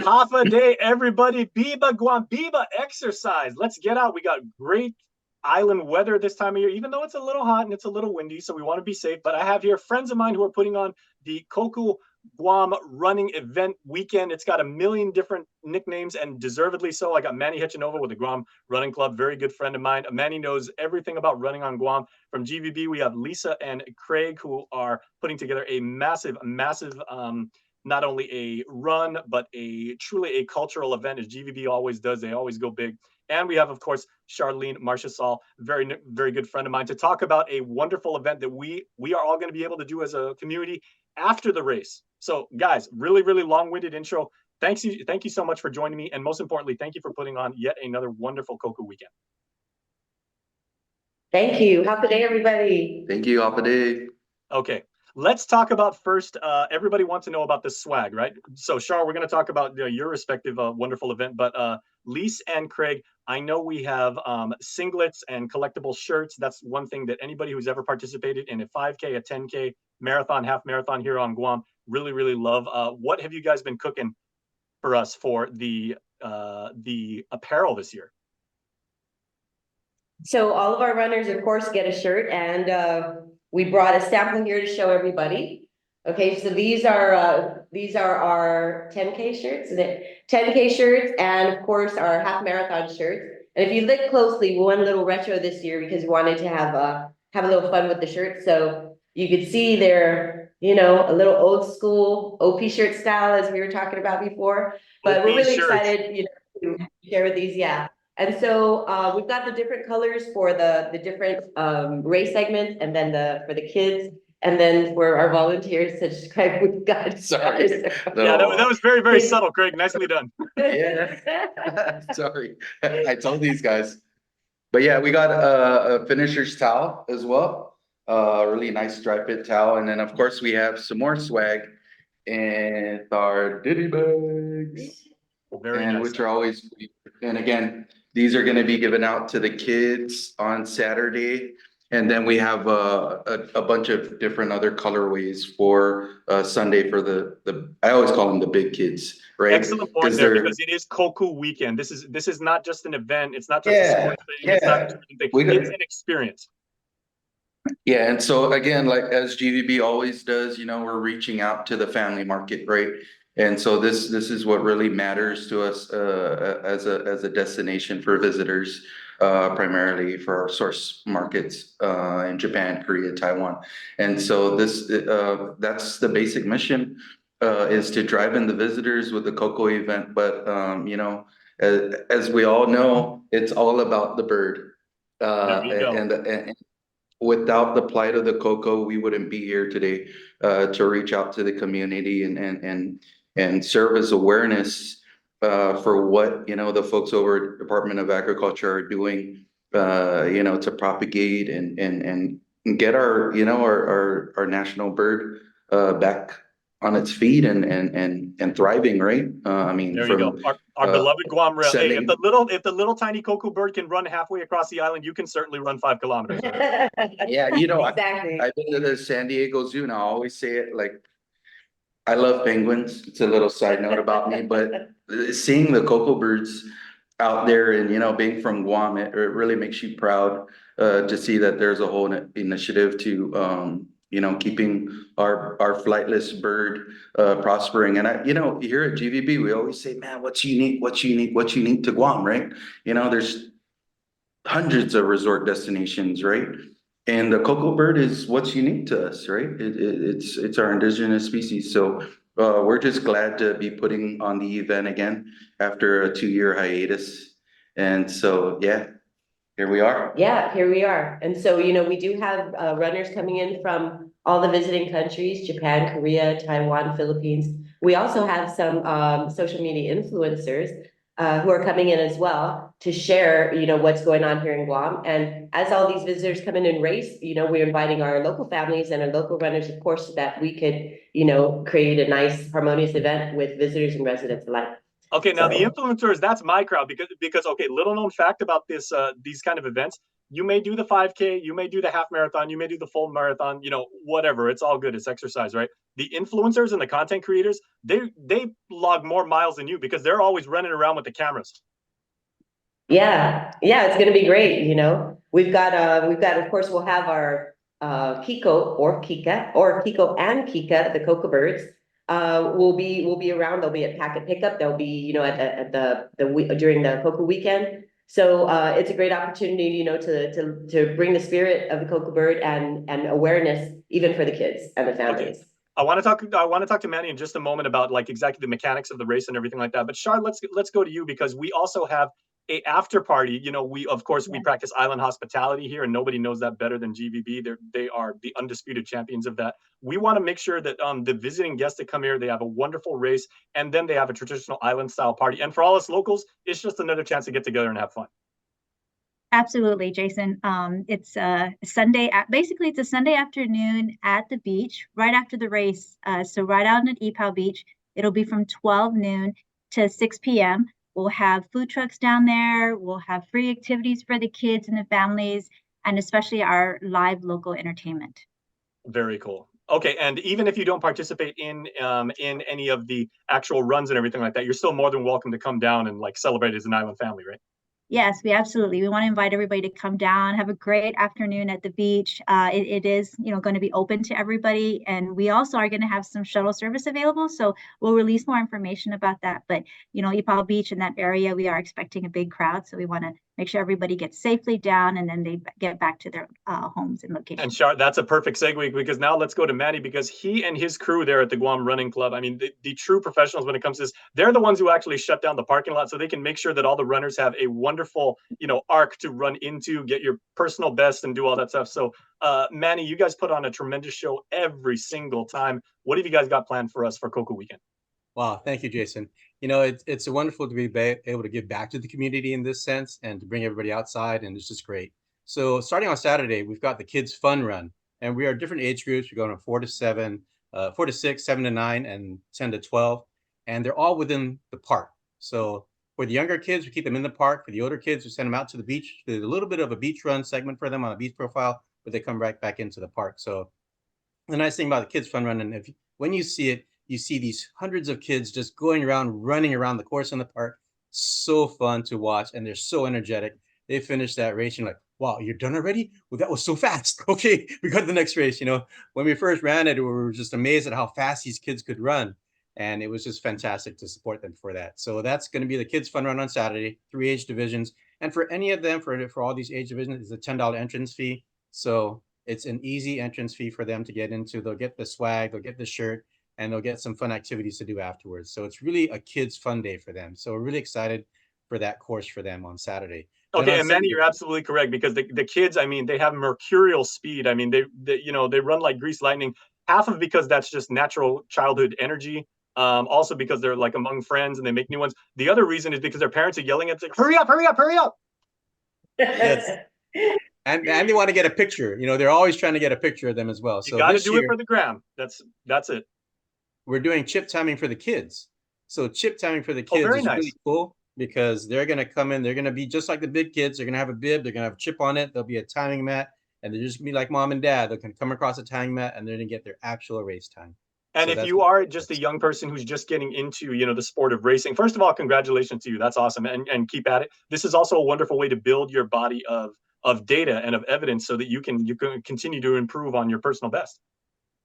Hafa Adai, everybody. Biba Guam, Biba exercise. Let's get out. We got great island weather this time of year, even though it's a little hot and it's a little windy, so we want to be safe. But I have here friends of mine who are putting on the Koku Guam running event weekend. It's got a million different nicknames, and deservedly so. I got Manny Hechanova with the Guam Running Club, very good friend of mine. Manny knows everything about running on Guam. From GVB, we have Lisa and Craig, who are putting together a massive, not only a run, but a truly a cultural event, as GVB always does. They always go big. And we have, of course, Charlene Marchesal, very, very good friend of mine, to talk about a wonderful event that we are all going to be able to do as a community after the race. So, guys, really, really long-winded intro. Thank you so much for joining me, and most importantly, thank you for putting on yet another wonderful Koku weekend. Thank you. Hafa Adai, everybody. Thank you, Hafa Adai. Okay, let's talk about first. Everybody wants to know about the swag, right? So, Char, we're going to talk about your respective wonderful event, but Lise and Craig, I know we have singlets and collectible shirts. That's one thing that anybody who's ever participated in a 5K, a 10K, marathon, half marathon here on Guam really, really love. What have you guys been cooking for us for the apparel this year? So all of our runners, of course, get a shirt, and we brought a sample here to show everybody. Okay, so these are our 10K shirts, 10K shirts, and of course our half marathon shirts. And if you look closely, we went a little retro this year because we wanted to have a little fun with the shirts. So you could see they're, you know, a little old school OP shirt style, as we were talking about before. But we're really excited, you know, to share these. Yeah. And so we've got the different colors for the different race segments, and then for the kids, and then for our volunteers to describe, we've got. Sorry. No. Yeah, that was very, very subtle, Craig. Nicely done. Yeah. Sorry. I told these guys. But yeah, we got a finisher's towel as well. Really nice dry fit towel. And then, of course, we have some more swag and our ditty bags. Very nice. Which are always, and again, these are going to be given out to the kids on Saturday. And then we have a bunch of different other colorways for Sunday for the I always call them the big kids, right? Excellent point there, because it is Koku weekend. This is not just an event. It's not just a sports thing. It's not just a thing. It's an experience. Yeah, and so again, like as GVB always does, you know, we're reaching out to the family market, right? And so this is what really matters to us as a destination for visitors, primarily for our source markets in Japan, Korea, Taiwan. And so that's the basic mission, is to drive in the visitors with the Coco event. But you know, as we all know, it's all about the bird. And without the plight of the Coco, we wouldn't be here today to reach out to the community and serve as awareness for what, you know, the folks over at Department of Agriculture are doing, you know, to propagate and get our, you know, our national bird back on its feet and thriving, right? I mean, there you go. Our beloved Guam Rail. Hey, if the little tiny Koku bird can run halfway across the island, you can certainly run 5 kilometers. Yeah, you know, exactly. I've been to the San Diego Zoo, and I always say it, like, I love penguins. It's a little side note about me, but seeing the Coco birds out there and, you know, being from Guam, it really makes you proud to see that there's a whole initiative to, you know, keeping our flightless bird prospering. And you know, here at GVB, we always say, man, what's unique to Guam, right? You know, there's hundreds of resort destinations, right? And the Coco bird is what's unique to us, right? It's our indigenous species. So we're just glad to be putting on the event again after a 2-year hiatus. And so, yeah, here we are. Yeah, here we are. And so, you know, we do have runners coming in from all the visiting countries, Japan, Korea, Taiwan, Philippines. We also have some social media influencers who are coming in as well to share, you know, what's going on here in Guam. And as all these visitors come in and race, you know, we're inviting our local families and our local runners, of course, so that we could, you know, create a nice, harmonious event with visitors and residents alike. Okay, now the influencers, that's my crowd, because okay, little known fact about this these kind of events, You may do the 5K, you may do the half marathon, you may do the full marathon, whatever. It's all good. It's exercise, right? The influencers and the content creators, they log more miles than you because they're always running around with the cameras. Yeah, it's gonna be great, We've got, of course, we'll have our Kiko or Kika, or Kiko and Kika, the Cocoa Birds. Will be around, they'll be at packet pickup, they'll be, at during the Cocoa weekend. So it's a great opportunity, to bring the spirit of the Cocoa Bird and awareness even for the kids and the families. Okay. I want to talk to Manny in just a moment about like exactly the mechanics of the race and everything like that. But Shar, let's go to you because we also have a after party. We of course we practice island hospitality here, and nobody knows that better than GVB. They are the undisputed champions of that. We want to make sure that the visiting guests that come here, they have a wonderful race, and then they have a traditional island style party. And for all us locals, it's just another chance to get together and have fun. Absolutely, Jason. It's a Sunday, basically it's a Sunday afternoon at the beach, right after the race. So right out at EPOW Beach, it'll be from 12 noon to 6 p.m. We'll have food trucks down there. We'll have free activities for the kids and the families, and especially our live local entertainment. Very cool. Okay, and even if you don't participate in any of the actual runs and everything like that, you're still more than welcome to come down and like celebrate as an island family, right? Yes, we want to invite everybody to come down, have a great afternoon at the beach. It is, going to be open to everybody. And we also are going to have some shuttle service available. So we'll release more information about that. But, EPOW Beach in that area, we are expecting a big crowd. So we want to make sure everybody gets safely down and then they get back to their homes and locations. And Shar, that's a perfect segue because now let's go to Manny because he and his crew there at the Guam Running Club, I mean, the true professionals when it comes to this, they're the ones who actually shut down the parking lot so they can make sure that all the runners have a wonderful, arc to run into, get your personal best and do all that stuff. So, Manny, you guys put on a tremendous show every single time. What have you guys got planned for us for Cocoa Weekend? Wow, thank you, Jason. It's wonderful to be able to give back to the community in this sense and to bring everybody outside, and it's just great. So starting on Saturday, we've got the Kids Fun Run, and we are different age groups. We're going from 4 to 7, 4 to 6, 7 to 9, and 10 to 12, and they're all within the park. So for the younger kids, we keep them in the park. For the older kids, we send them out to the beach. There's a little bit of a beach run segment for them on a beach profile, but they come right back into the park. So the nice thing about the Kids Fun Run, and when you see it, you see these hundreds of kids just going around, running around the course in the park. So fun to watch, and they're so energetic. They finish that race, and like, wow, you're done already? Well, that was so fast. Okay, we got to the next race. When we first ran it, we were just amazed at how fast these kids could run. And it was just fantastic to support them for that. So that's going to be the Kids Fun Run on Saturday, 3 age divisions. And for any of them, for all these age divisions, it's a $10 entrance fee. So it's an easy entrance fee for them to get into. They'll get the swag, they'll get the shirt, and they'll get some fun activities to do afterwards. So it's really a kids' fun day for them. So we're really excited for that course for them on Saturday. Okay, and Manny, you're absolutely correct because the kids, I mean, they have mercurial speed. I mean, they run like grease lightning. Half of because that's just natural childhood energy. Also because they're like among friends and they make new ones. The other reason is because their parents are yelling at them, hurry up, hurry up, hurry up. Yes. And they want to get a picture. They're always trying to get a picture of them as well. So you got to do it for the gram. That's it. We're doing chip timing for the kids. So chip timing for the kids is nice. Really cool because they're going to come in. They're going to be just like the big kids. They're going to have a bib. They're going to have a chip on it. There'll be a timing mat. And they're just going to be like mom and dad. They can come across a timing mat and they're going to get their actual race time. And so if you are just a young person who's just getting into, the sport of racing, first of all, congratulations to you. That's awesome. And keep at it. This is also a wonderful way to build your body of data and of evidence so that you can continue to improve on your personal best.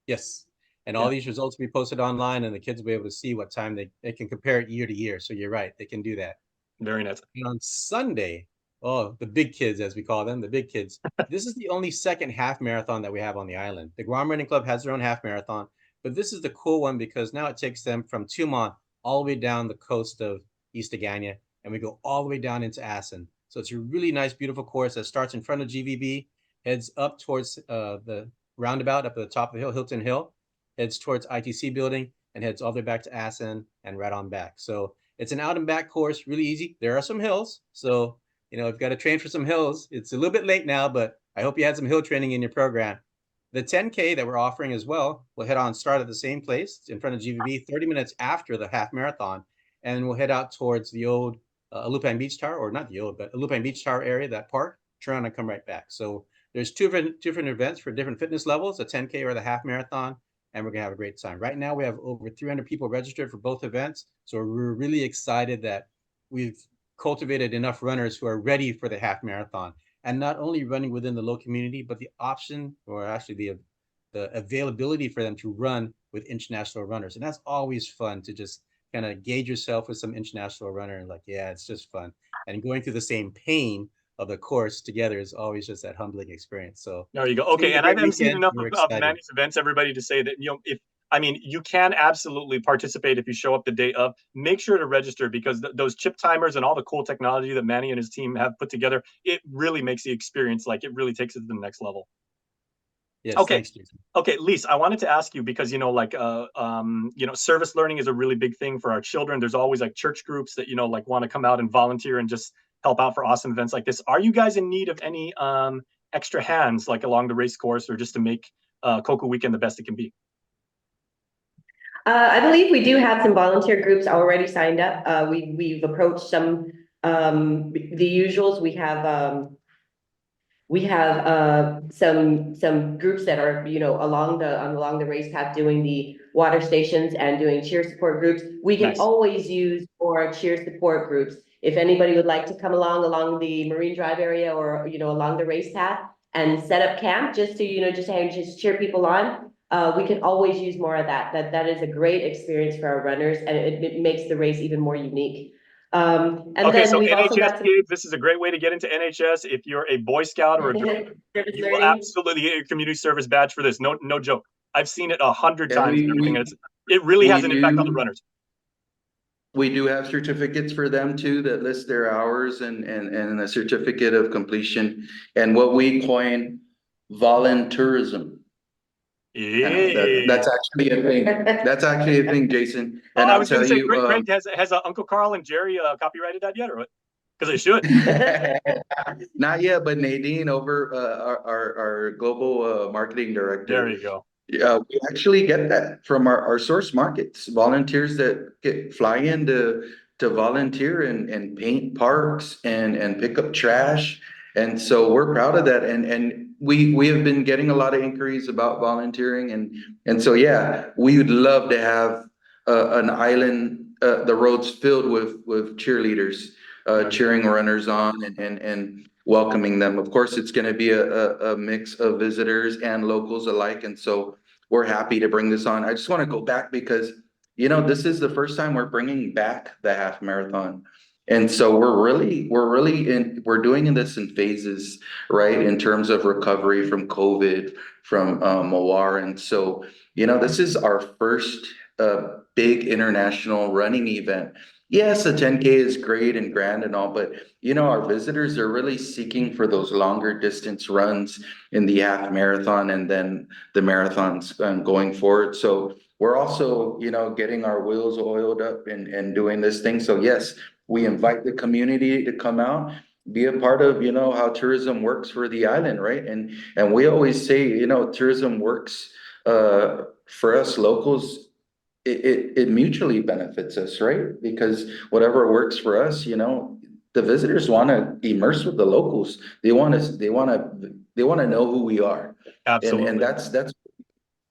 Yes. And all these results will be posted online and the kids will be able to see what time they can compare it year to year. So you're right. They can do that. Very nice. And on Sunday, the big kids, as we call them, the big kids. This is the only second half marathon that we have on the island. The Guam Running Club has their own half marathon. But this is the cool one because now it takes them from Tumon all the way down the coast of East Agana, and we go all the way down into Asin. So it's a really nice, beautiful course that starts in front of GVB, heads up towards the roundabout up at the top of the hill, Hilton Hill, heads towards ITC building, and heads all the way back to Asin and right on back. So it's an out and back course, really easy. There are some hills. So, you've got to train for some hills. It's a little bit late now, but I hope you had some hill training in your program. The 10K that we're offering as well will start at the same place in front of GVB 30 minutes after the half marathon. And we'll head out towards the old Alupang Beach Tower, or not the old, but Alupang Beach Tower area, that park, turn around and come right back. So there's two different events for different fitness levels, the 10K or the half marathon, and we're gonna have a great time. Right now, we have over 300 people registered for both events. So we're really excited that we've cultivated enough runners who are ready for the half marathon, and not only running within the low community, but the option, or actually the availability for them to run with international runners. And that's always fun to just kind of gauge yourself with some international runner and like, yeah, it's just fun. And going through the same pain of the course together is always just that humbling experience. So There you go. it's gonna Okay, be a and I've great seen weekend. enough We're of excited. Manny's events, everybody, to say that, if I mean, you can absolutely participate if you show up the day of. Make sure to register, because those chip timers and all the cool technology that Manny and his team have put together, it really makes the experience, like, it really takes it to the next level. Yes, Okay. thanks, Jason. Okay, Lise, I wanted to ask you, because service learning is a really big thing for our children. There's always like church groups that like want to come out and volunteer and just help out for awesome events like this. Are you guys in need of any extra hands, like along the race course, or just to make Cocoa Weekend the best it can be? I believe we do have some volunteer groups already signed up. We've approached some, the usuals. We have some groups that are, along the race path, doing the water stations and doing cheer support groups. We can Nice. always use more cheer support groups. If anybody would like to come along the Marine Drive area, or, along the race path and set up camp just to, just cheer people on, we can always use more of that. That is a great experience for our runners, and it makes the race even more unique. And Okay, then so we've also got NHS some kids, this is a great way to get into NHS. If you're a Boy Scout or a Girl, you will absolutely get your community service badge for this. No joke. I've seen it 100 Yeah, times and everything. And it really has an impact on the runners. We do have certificates for them too that list their hours and a certificate of completion, and what we coin voluntourism. Yeah. That's actually a thing. That's actually a thing, Jason. And I I'll was going tell to say, you, Greg, has Uncle Carl and Jerry copyrighted that yet, or what? Because they should. not yet, but Nadine over our global marketing director. There you go. Yeah, we actually get that from our source markets, volunteers that fly in to volunteer and paint parks and pick up trash. And so we're proud of that. And we have been getting a lot of inquiries about volunteering. And so, yeah, we would love to have an island, the roads filled with cheerleaders, cheering runners on and welcoming them. Of course, it's going to be a mix of visitors and locals alike. And so we're happy to bring this on. I just want to go back because, this is the first time we're bringing back the half marathon. And so we're doing this in phases, right? In terms of recovery from COVID, from Moar. And so, this is our first big international running event. Yes, a 10K is great and grand and all, but our visitors are really seeking for those longer distance runs in the half marathon and then the marathons going forward. So we're also, getting our wheels oiled up and doing this thing. So yes, we invite the community to come out, be a part of, how tourism works for the island, right? And we always say, tourism works for us locals. It mutually benefits us, right? Because whatever works for us, the visitors want to immerse with the locals. They want to know who we are. Absolutely. And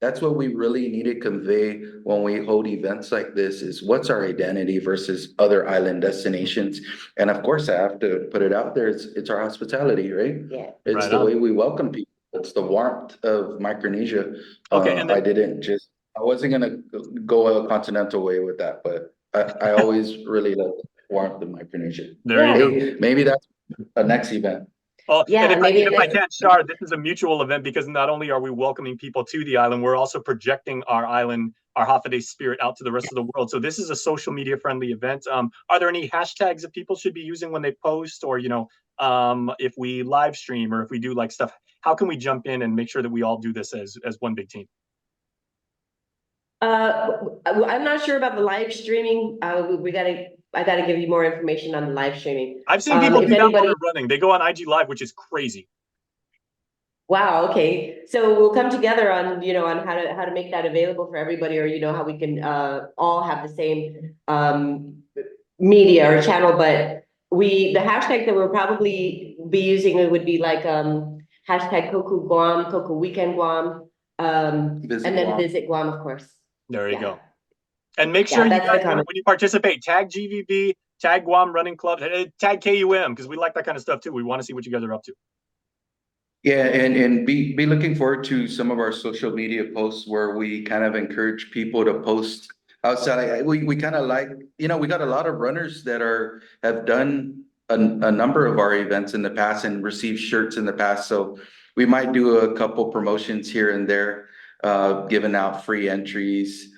that's what we really need to convey when we hold events like this, is what's our identity versus other island destinations. And of course, I have to put it out there, it's our hospitality, right? Yeah. It's Right the on. way we welcome people. It's the warmth of Micronesia. Okay, and then I wasn't gonna go a continental way with that, but I always really love the warmth of Micronesia. there you go. Hey, maybe that's a next event. Oh, Yeah, and maybe if I next- can't, Shar, this is a mutual event, because not only are we welcoming people to the island, we're also projecting our island, our Hafa Adai spirit, out to the rest of the world. So this is a social media friendly event. Are there any hashtags that people should be using when they post, or if we live stream, or if we do like stuff? How can we jump in and make sure that we all do this as one big team? I'm not sure about the live streaming. I gotta give you more information on the live streaming. I've seen people if do that while anybody- they're running. They go on IG Live, which is crazy. Wow, okay. So we'll come together on, on how to make that available for everybody, or, how we can all have the same media or channel. But the hashtag that be using it would be like, hashtag Koku Guam, Koku Weekend Guam, Visit and then Guam. Visit Guam, of course. There you Yeah. go. And make sure you that's the guys, when comment. you participate, tag GVB, tag Guam Running Club, tag KUM, because we like that kind of stuff too. We want to see what you guys are up to. Yeah, and be looking forward to some of our social media posts where we kind of encourage people to post outside. We kind of like, we got a lot of runners that have done a number of our events in the past and received shirts in the past. So we might do a couple promotions here and there, giving out free entries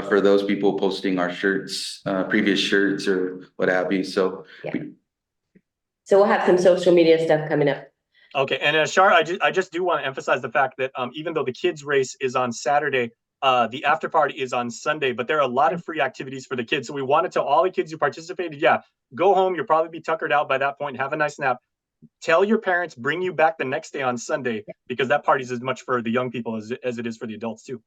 for those people posting our shirts, previous shirts or what have you. So Yeah. So we'll have some social media stuff coming up. Okay, and Shar, I just do want to emphasize the fact that even though the kids race is on Saturday, the after party is on Sunday, but there are a lot of free activities for the kids. So we wanted to all the kids who participated, go home. You'll probably be tuckered out by that point. Have a nice nap. Tell your parents, bring you back the next day on Sunday, because that party is as much for the young people as it is for the adults too.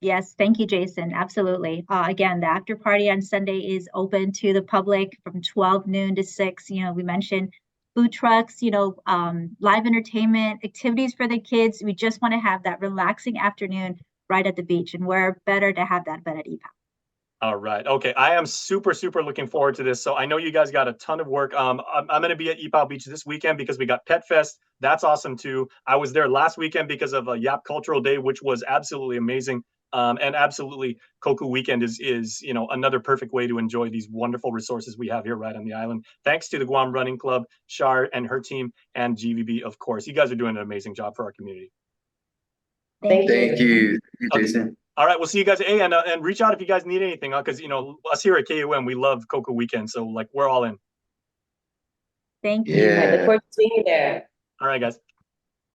Yes, thank you, Jason. Absolutely. Again, the after party on Sunday is open to the public from 12 noon to 6. We mentioned food trucks, live entertainment, activities for the kids. We just want to have that relaxing afternoon right at the beach, and where better to have that but at EPAL. All right. Okay. I am super, super looking forward to this. So I know you guys got a ton of work. I'm going to be at EPAL Beach this weekend because we got Pet Fest. That's awesome too. I was there last weekend because of a Yap Cultural Day, which was absolutely amazing. And absolutely, Koku Weekend is another perfect way to enjoy these wonderful resources we have here right on the island. Thanks to the Guam Running Club, Shar and her team, and GVB, of course. You guys are doing an amazing job for our community. Thank you. Thank you, Jason. Okay. All right, we'll see you guys. Hey, and reach out if you guys need anything, because us here at KUM, we love Koku Weekend, so we're all in. Thank you. Yeah. I look forward to seeing you there. All right, guys.